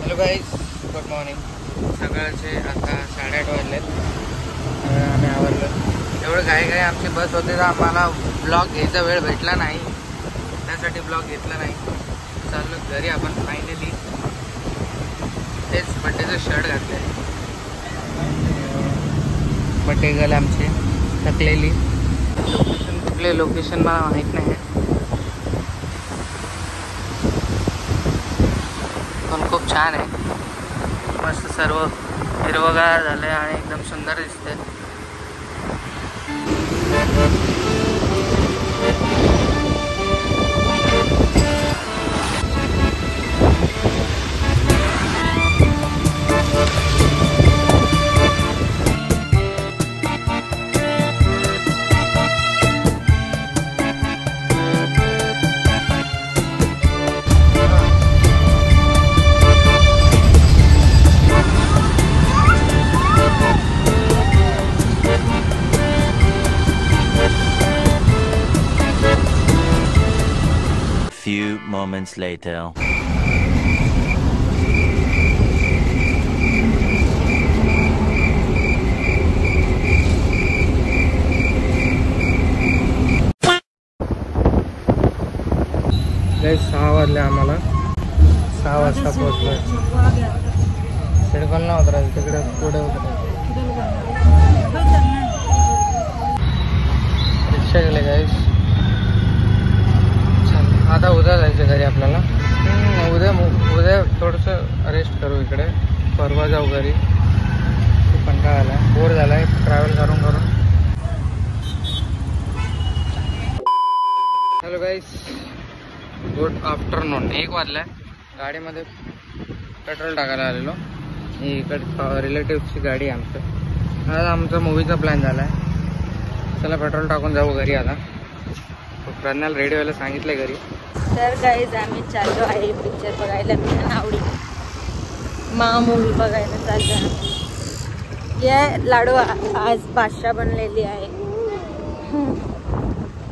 Hello guys, good morning. सकाळचे आता 8:30 वाजलेत. आम्ही आवरलो. एवढं काय आमची बस होते तर आम्हाला ब्लॉग घ्यायचा वेळ भेटला नाही, त्यासाठी ब्लॉग घेतला नाही. चाललो घरी आपण फायनली. तेच बड्डेचं शर्ट घातले. बड्डे गर्ल आमची थकलेली. लोकेशन कुठले लोकेशन मला माहीत नाही, पण खूप छान आहे. मस्त सर्व हिरवगार झालं आहे आणि एकदम सुंदर दिसते. Few moments later. गाईज 6 वाजले आम्हाला. 6 वाजता पोहोचलो. सिडकोलला उतरायचं, तिकडे पुढे उतरायचं. रिक्षा गेले गाईज. आता उद्या जायचं घरी आपल्याला. उद्या थोडंसं रेस्ट करू इकडे. परवा जाऊ घरी. खूप कंटाळा आला, बोर झाला आहे ट्रॅव्हल करून. Hello guys, good afternoon. 1 वाजला. गाडीमध्ये पेट्रोल टाकायला आलेलो. ही इकडे रिलेटिव्सची गाडी आहे आमचं. आज आमचा मूवीचा प्लॅन झाला आहे. चला पेट्रोल टाकून जाऊ घरी. आता प्रज्ञाला रेडी व्हायला सांगितलं घरी. तर गाईज आम्ही चाललो आहे पिक्चर बघायला. मी आवडी मूवी बघायला चाललो आहे. या लाडू आज बादशाह बनलेली आहे.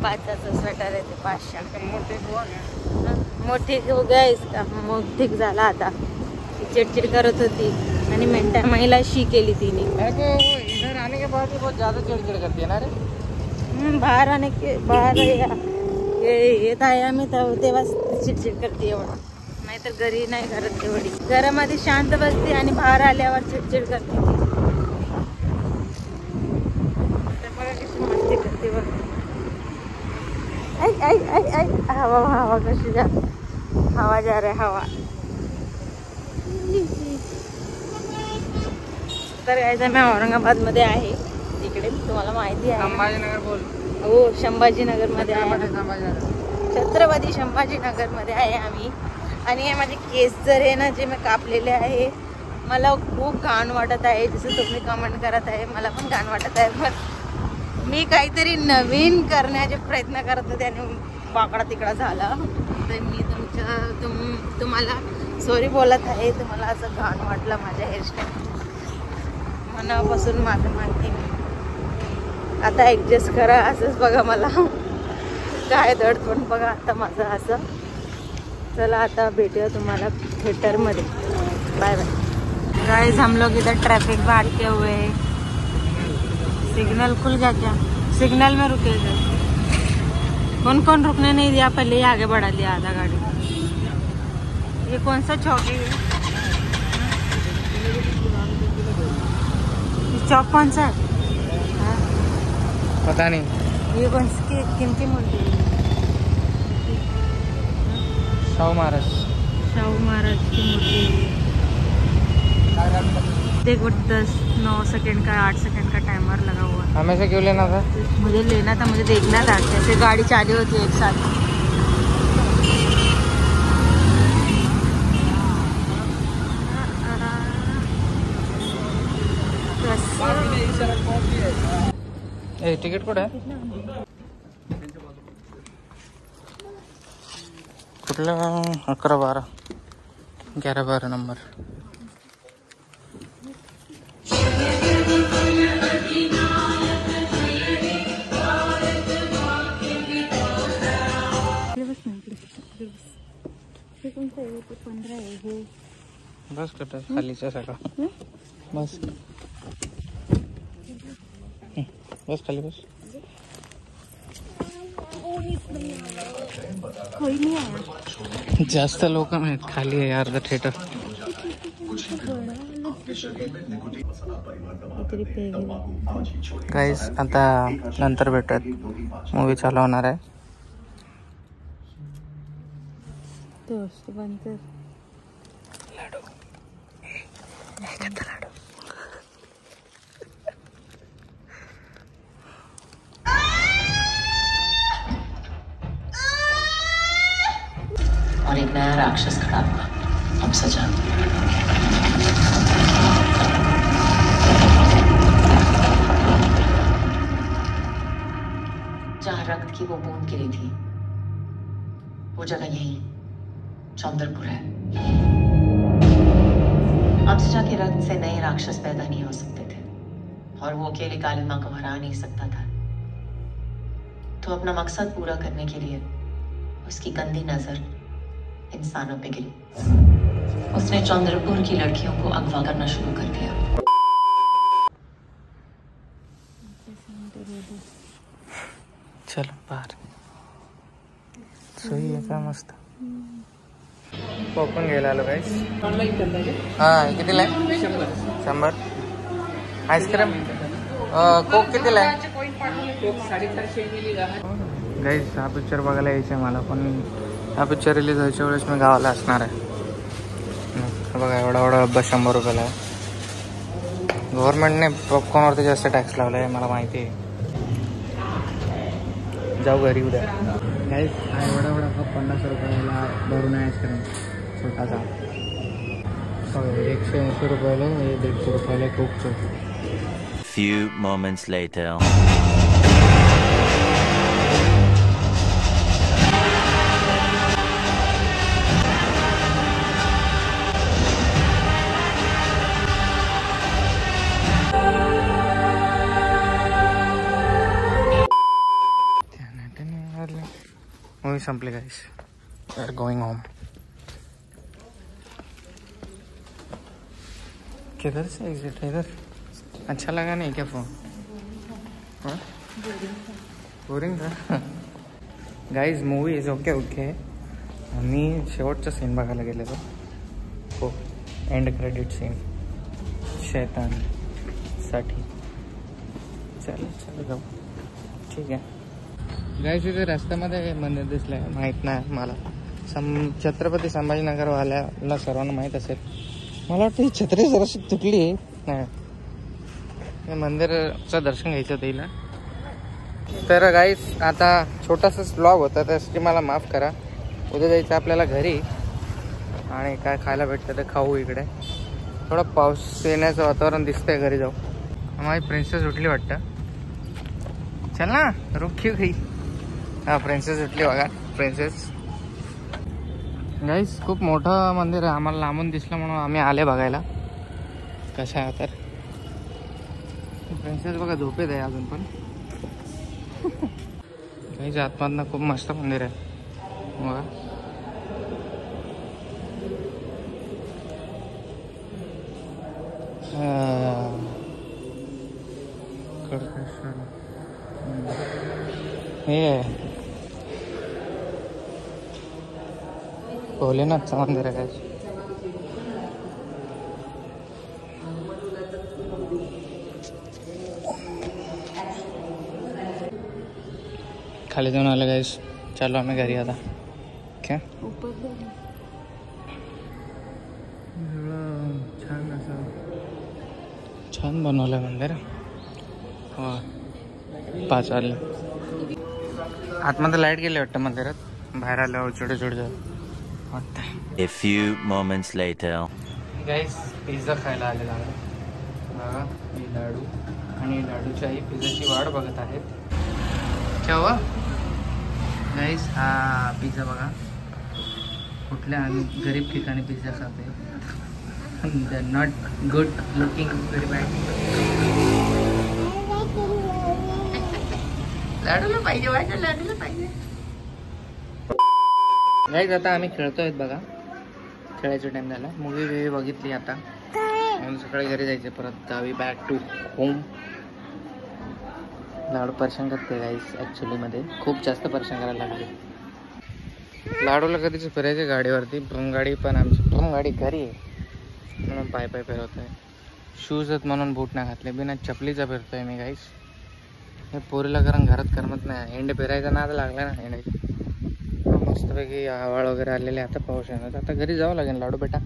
5चं स्वेटर आहे ते 500. मोठी हो गया इसका. मोठीक झाला आता. चिडचिड करत होती आणि महिला शी केली तिने. इधर आने के बाद बहुत ज़्यादा चिड़चिड़ करती है ना रे. बाहेर आने के बाहेर येत आहे आम्ही तेव्हा चिडचिड करते एवढं. नाहीतर घरी नाही करत एवढी. घरामध्ये शांत बसते आणि बाहेर आल्यावर चिडचिड करते. बघा कशी मस्ती करते बघ. हवा कशी जा. हवा जा रहा हवा. तर यायचं मी औरंगाबादमध्ये आहे. इकडे तुम्हाला माहिती आहे. संभाजीनगर बोल. हो, संभाजीनगरमध्ये आहे. छत्रपती संभाजीनगरमध्ये आहे आम्ही. आणि हे माझे केस जर आहे ना, जे मी कापलेले आहे, मला खूप घाण वाटत आहे. जसं तुम्ही कमेंट करत आहे, मला पण घाण वाटत आहे. पण मी काहीतरी नवीन करण्याचे प्रयत्न करत होते आणि वाकडा तिकडा झाला. तर मी तुम्हाला सॉरी बोलत आहे. तुम्हाला असं घाण वाटलं माझ्या हेअरस्टाईल. मनापासून माझं माहिती. आता ॲडजस्ट करा. असंच बघा मला काय दडपण बघा आता माझं असं. चला आता भेटूया तुम्हाला थिएटरमध्ये. Bye bye. गाइस, हम लोग इधर ट्रैफिक बाहर के हुए. सिग्नल खुल गया क्या? सिग्नल में रुके इधर. कौन रुकने नहीं दिया, पहले ही आगे बढ़ा लिया आधा गाड़ी. ये कौन सा चौक है? ये चौक कौन सा है? पता नहीं. ये कौन सी किनकी मूर्ति है? शाहू महाराज की मूर्ति है. देखो 9 सेकंड का 8 सेकंड का टाइमर लगा हुआ है. हमें से क्यों लेना था? मुझे लेना था, मुझे देखना था कैसे गाड़ी चालू होती है एक साथ. तिकीट कुठे आहे? कुठला? 11, 12, 11, 12 नंबर. हे कोणतं आहे? 15 आहे हे. बस कुठं खालीच्या सगळं बस बस खाली बस. जास्त लोक आहेत खाली आहे अर्ध थिएटर. गाईस आता नंतर भेटत मूवी चालू होणार आहे. और एक नया राक्षस खड़ा हुआ, हम सजा. जहां रक्त की वो बूंद गिरी थी वो जगह यही चौंदरपुर है. अब सजा के रक्त से नए राक्षस पैदा नहीं हो सकते थे और वो अकेले काली मां को हरा नहीं सकता था. तो अपना मकसद पूरा करने के लिए उसकी गंदी नजर इंसानों पे गिरी. उसने चंद्रपुर की लड़कियों को अगवा करना शुरू कर दिया. चलो बाहर सोयी आहे का मस्त. कोकण घ्यायला आलो गाईस. हां कितीला आहे? 100. आईस्क्रीम कोक कितीला आहे? गाईस हा पिक्चर बघायला यायचं आहे मला, पण हा पिक्चर रिलीज व्हायच्या वेळेस मी गावाला असणार आहे. बघा एवढा डब्बा 100 रुपयाला आहे. गव्हर्नमेंटने पॉपकॉर्नवरती जास्त टॅक्स लावला आहे मला माहिती आहे. जाऊ घरी उद्या. गाईस हा एवढा कप 50 रुपयाला भरून आहे आईस्क्रीम छोटासा. 180 रुपयाला, 150 रुपयाला कोकचं. Few moments later. मूवी संपली guys. We are going home. किधर से एग्जिट है? इधर. अच्छा लगा नहीं क्या फोन? बोरिंग था guys. Movie is okay okay. मी शेवटचा सीन बघायला गेलेलो. हो एंड क्रेडिट सीन शैतान साठी. चलो जाऊ. ठीक आहे गाईस. इथे रस्त्यामध्ये मंदिर दिसलंय, माहीत नाही मला. छत्रपती संभाजीनगरवाल्याला सर्वांना माहीत असेल. मला वाटतं ही छत्री जराशी तुटली नाही. हे मंदिरचं दर्शन घ्यायचं होतं हिला. तर गाईस आता छोटासाच ब्लॉग होता, त्यासाठी मला माफ करा. उद्या जायचं आपल्याला घरी आणि काय खायला भेटतं ते खाऊ. इकडे थोडं पाऊस येण्याचं वातावरण दिसतंय. घरी जाऊ. माझी प्रिन्सेस उठली वाटतं. चल ना रुखी गई. हा प्रिन्सेस उठली बघा. प्रिन्सेस गाईस खूप मोठं मंदिर आहे. आम्हाला लांबून दिसलं म्हणून आम्ही आले बघायला कसं आहे. तर प्रिन्सेस बघा झोपेत आहे अजून पण. गाईस आतमधनं खूप मस्त मंदिर आहे बघा. हे भोलेनाथचं मंदिर आहे काय. खाली जाऊन आलं गाईस. चालू आम्ही घरी आता. ओके छान असं छान बनवलं मंदिर. हो 5 वाजले. आतमध्ये लाईट गेली वाटतं मंदिरात. बाहेर आल्यावर छोटे वाटतं. A few moments later. Guys pizza खायला आलेला आहे बघा. ही लाडू आणि लाडूची आई पिझ्झाची वाट बघत आहेत. केव्हा गाईस हा पिझ्झा बघा. कुठल्या आम्ही गरीब ठिकाणी पिझ्झा खाते. They not good looking very bad. लाडूला पाहिजे वाटतं. लाडूला पाहिजे. गाईस आता आम्ही खेळतोय बघा. खेळायचा टाइम झाला. मूवी बघितली आता आणि सकाळी घरी जायचे परत गावी. Back to home. लाडू परेशान करते गाईस ॲक्च्युलीमध्ये, खूप जास्त परेशान करायला लागले. लाडूला कधीच फिरायचे गाडीवरती, भ्रम गाडी पण आमची भ्रम गाडी घरी आहे म्हणून पाय फिरवत आहे. शूज आहेत म्हणून बूट नाही घातले, बिना चपलीचा फिरतोय मी गाईस. हे पोरीला कारण घरात करमत नाही. हेंडे फिरायचा नाद लागला ना हेंडे. मस्तपैकी आवाळ वगैरे आलेले. आता पाऊस येणार, आता घरी जावं लागेल लाडू बेटा.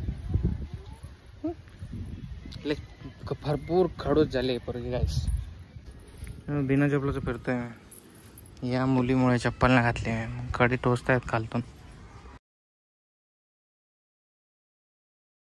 भरपूर खडूस झाले पोरगी गाईस. बिना चपलाचं फिरतोय. या मुलीमुळे चप्पल नाही घातली, कडे टोचतायत खालतून.